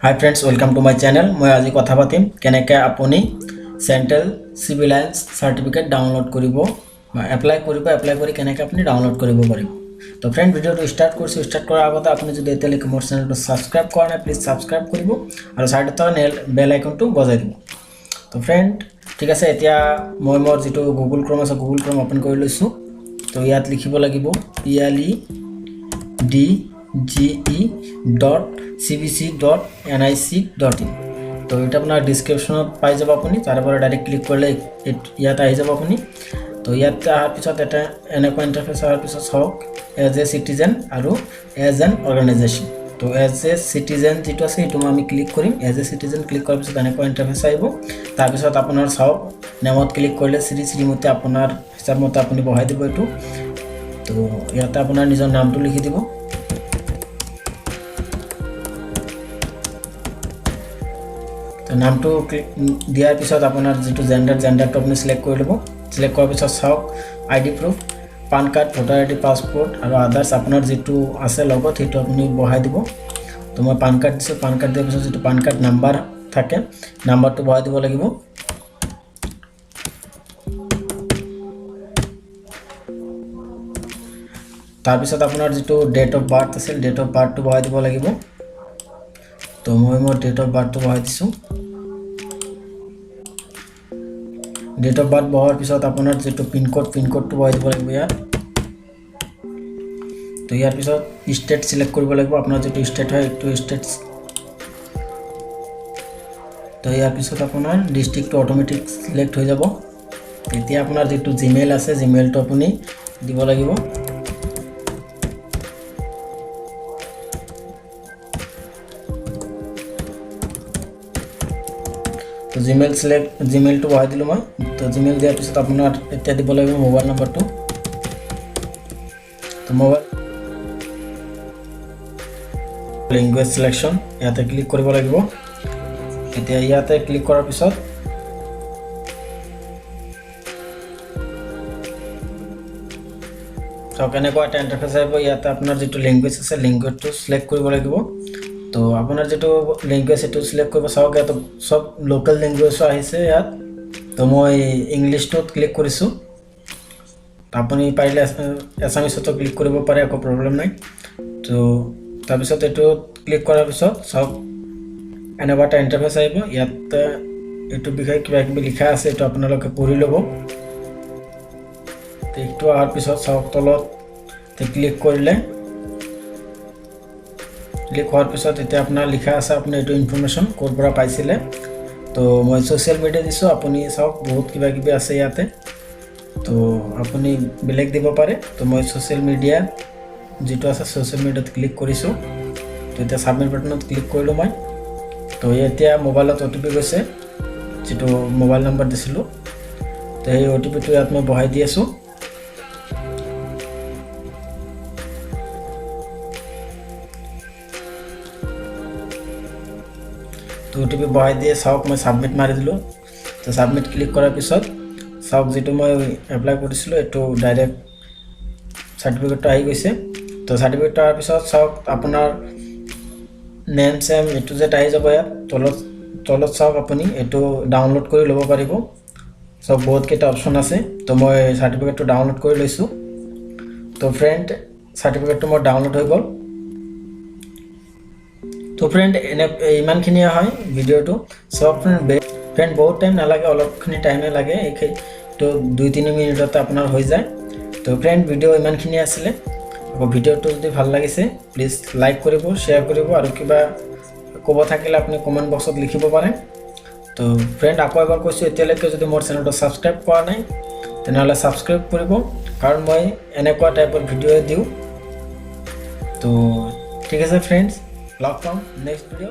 Hi friends, welcome to my channel. মই আজি কথা পাতিম কেনেকৈ আপুনি সেন্ট্রাল সিভিলায়েন্স সার্টিফিকেট ডাউনলোড কৰিব বা এপ্লাই কৰি কেনেকৈ আপুনি ডাউনলোড কৰিব পাৰিব। তো ফ্ৰেণ্ড ভিডিওটো স্টাৰ্ট কৰাৰ আগতে আপুনি যদি এতিয়ালৈকে মোৰ চেনেলটো সাবস্ক্ৰাইব কৰা নাই প্লিজ সাবস্ক্ৰাইব কৰিব আৰু সাইডত থকা বেল আইকনটো বজাই দিব। তো ফ্ৰেণ্ড ঠিক আছে, এতিয়া মই মোৰ যেটো গুগল ক্ৰোম আছে গুগল ক্ৰোম ওপেন কৰি লৈছো। তো ইয়াত লিখিব লাগিব eledge.cbc.nic.in। তো এটা আপনার ডিসক্রিপশনত পাই যাব আপুনি, তার পরে ডাইরেক্ট ক্লিক করলে ইয়াত আহি যাব আপুনি। তো ইয়াত আহাৰ পিছত এটা এনেকুৱা ইন্টাৰফেস আহাৰ পিছত চাওক এজ এ সিটিজেন আৰু এজ এন অৰ্গানাইজেশ্যন। তো এজ এ সিটিজেন যেটো আছে এটো আমি ক্লিক কৰিম। এজ এ সিটিজেন ক্লিক কৰাৰ পিছত এনেকুৱা ইন্টাৰফেস আহিব। তাৰ পিছত আপোনাৰ চাওক নেমত ক্লিক কৰিলে শ্ৰীমতী আপোনাৰ হিচাপ মতে আপুনি বহাই দিব এটো। তো ইয়াতে আপোনাৰ নিজৰ নামটো লিখি দিব। তো নামটো দিয়াৰ পিছত আপোনাৰ যেটো জেন্ডাৰটো আপুনি সিলেক্ট কৰি ল'ব। সিলেক্ট কৰাৰ পিছত চাওক ID proof, PAN card, voter ID, passport আৰু আদাৰ্স আপোনাৰ যেটো আছে লগত সেইটো আপুনি বহাই দিব। তো মই পান কাৰ্ড দিছোঁ। পান কাৰ্ড দিয়াৰ পিছত যেটো পান কাৰ্ড নাম্বাৰ থাকে নাম্বাৰটো বহাই দিব লাগিব। তাৰ পিছত আপোনাৰ যেটো ডেট অফ বাৰ্থ আছিল ডেট অফ বাৰ্থটো বহাই দিব লাগিব। তো মই মোৰ ডেট অফ বাৰ্থটো বহাই দিছোঁ। ডেট অফ বাৰ্থ বহাৰ পিছত আপোনাৰ যেটো পিনকোডটো বহাই দিব লাগিব ইয়াত। তো ইয়াৰ পিছত ষ্টেট সিলেক্ট কৰিব লাগিব, আপোনাৰ যেটো ষ্টেট হয় এইটো ষ্টেট। তো ইয়াৰ পিছত আপোনাৰ ডিস্ট্ৰিক্টটো অটোমেটিক সিলেক্ট হৈ যাব। এতিয়া আপোনাৰ যেটো জিমেইল আছে জিমেইলটো আপুনি দিব লাগিব। তো জিমেইলটো বহাই দিলোঁ মই। তো জিমেইল দিয়াৰ পিছত আপোনাৰ এতিয়া দিব লাগিব মোবাইল নম্বৰটো। তো মোবাইল ল্যাঙ্গুৱেজ সিলেকশন ইয়াতে ক্লিক কৰিব লাগিব। এতিয়া ইয়াতে ক্লিক কৰাৰ পিছত চাওক এনেকুৱা এটা ইন্টাৰফেস আহিব। ইয়াতে আপোনাৰ যেটো ল্যাঙ্গুৱেজ আছে ল্যাঙ্গুৱেজটো সিলেক্ট কৰিব লাগিব। তো আপোনাৰ যেটো ল্যাঙ্গুৱেজ এটো সিলেক্ট কৰিব। চাওক ইয়াত সব লোকাল ল্যাঙ্গুৱেজও আহিছে ইয়াত। তো মই ইংলিশটোত ক্লিক কৰিছো। আপুনি পাৰিলে এছামিছতো ক্লিক কৰিব পাৰে, একো প্ৰবলেম নাই। তো তাৰ পিছত এটো ক্লিক কৰাৰ পিছত চাওক এনেকুৱা এটা ইন্টাৰফেস আহিব। ইয়াত এটো বিষয়ে কিবা কিবি লিখা আছে, এটো আপোনালোকে পঢ়ি ল'ব। তো এটো আহাৰ পিছত চাওক তলত ক্লিক কৰিলে ক্লিক হোৱাৰ পিছত এতিয়া আপোনাৰ লিখা আছে আপুনি এটো ইনফৰমেশন ক'ৰ পৰা পাইছিলে। তো মই সোশ্যাল মিডিয়া দিছো, আপুনি চাওক বহুত কিবা কিবি আছে ইয়াতে। তো আপুনি বেলেগ দিব পাৰে। তো মই সোশ্যাল মিডিয়া যেটো আছে সোশ্যাল মিডিয়াত ক্লিক কৰিছো। তো এতিয়া সাবমিট বাটনত ক্লিক কৰিলো মই। তো এতিয়া মোবাইলত ওটিপি গৈছে, যেটো মোবাইল নম্বৰ দিছিলো। তো এই ওটিপিটো ইয়াত মই বহাই দি আছো। তো ওটিপি বহাই দিয়ে চাওক মই সাবমিট মাৰি দিলোঁ। তো সাবমিট ক্লিক কৰাৰ পিছত চাওক যেটো মই এপ্লাই কৰিছিলো এটো ডাইৰেক্ট সাৰ্টিফিকেটটো আহি গৈছে। তো সাৰ্টিফিকেটটো আহাৰ পিছত চাওক আপোনাৰ নেম সেম এটো যে আহি যাব ইয়াত তলত চাওক আপুনি এটো ডাউনলোড কৰি ল'ব পাৰিব। সব বহুত কেইটা অপশন আছে। তো মই সাৰ্টিফিকেটটো ডাউনলোড কৰি লৈছো। তো ফ্ৰেণ্ড সাৰ্টিফিকেটটো মোৰ ডাউনলোড হৈ গ'ল। তো ফ্রেন্ড ইমানখিনিয়ে হয় ভিডিওটো। সব ফ্রেন্ড বহুত টাইম নালাগে, অলপখিনি টাইমে লাগে। তো 2-3 মিনিটতে আপোনাৰ হৈ যায়। তো ফ্রেন্ড ভিডিও ইমানখিনি আছিলে। আকৌ ভিডিওটো যদি ভাল লাগিছে প্লিজ লাইক কৰিব, শেয়াৰ কৰিব আৰু কিবা ক'ব থাকিলে আপুনি কমেন্ট বক্সত লিখিব পাৰে। তো ফ্ৰেন্ড আকৌ এবাৰ কৈছো এতিয়ালৈকে যদি মোৰ চেনেলটো সাবস্ক্ৰাইব কৰা নাই তেনেহ'লে সাবস্ক্ৰাইব কৰিব, কাৰণ মই এনেকুৱা টাইপৰ ভিডিও দিওঁ। তো ঠিক আছে ফ্ৰেন্ডস, লগ পাম নেক্সট ভিডিও।